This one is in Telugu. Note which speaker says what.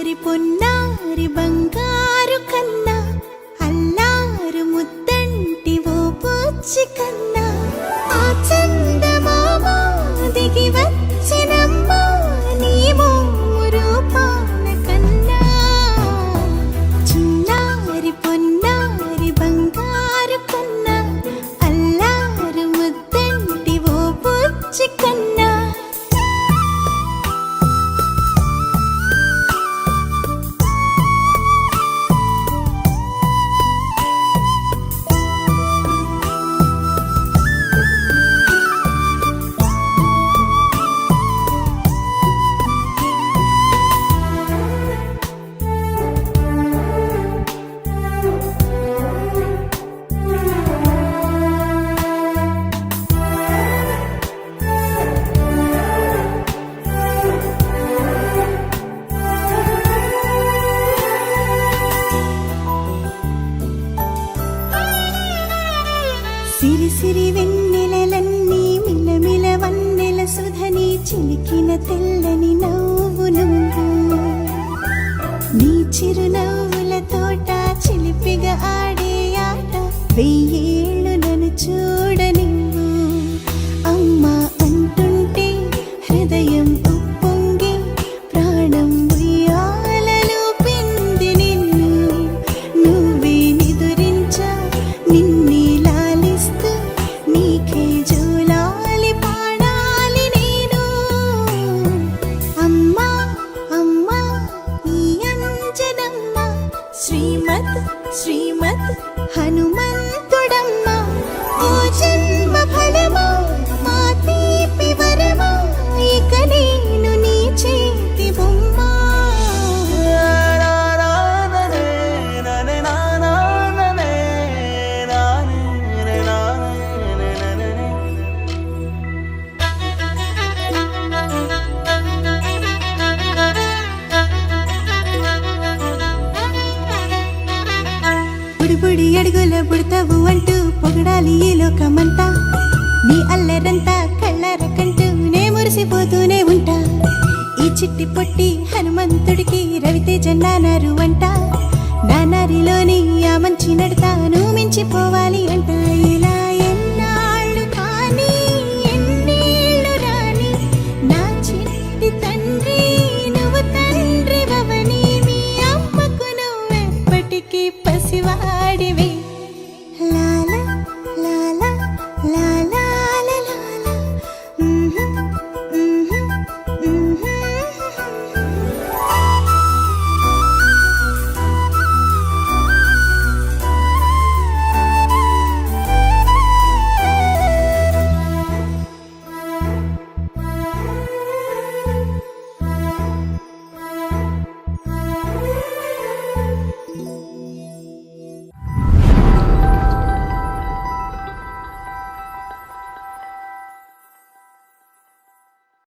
Speaker 1: చిన్నారి పొన్నారి బంగారు కన్నా అల్లారు ముద్దంటి ఓ పూచి కన్నా ఆ చందమామ దిగి వచ్చినమ్మా నీ మోము రూపాన కన్నా చిన్నారి పొన్నారి బంగారు కన్నా అల్లారు ముద్దంటి ఓ పూచి కన్నా సిరి సిరి వెన్నెలలన్నీ మిలమిల వన్నెల సుధని చిలికిన తెల్లని నవ్వు నువ్వు నీ చిరునవ్వుల తోట చిలిపిగా ఆడే ఆట వెయ్యేళ్ళు నన్ను చూడ నువ్వు అమ్మా అంటుంటే హృదయం ఉప్పొంగి ప్రాణం ఉయ్యాలలో పిండి నిన్ను నువ్వే నిదురించా నిన్నే నీకే జోలాలి పాడాలి నేను అమ్మా అమ్మా ఈ అంజనమ్మ శ్రీమత్ శ్రీమత్ హనుమంతుడమ్మ ఓ జన్మ ఫలమా మా తీపి వరమా ఇక నేను నీ చేతి బొమ్మ బుడి అడుగుల బుడతావు అంటూ పొగడాలి ఈ లోకమంతా నీ అల్లరంతా కళ్ళారకంటూ నే మురిసిపోతూనే ఉంటా ఈ చిట్టి పొట్టి హనుమంతుడికి రవితేజ నానారు అంట నానారిలోని ఆ మంచి నడతా నువ్వు మించిపోవాలి అంట ఇలా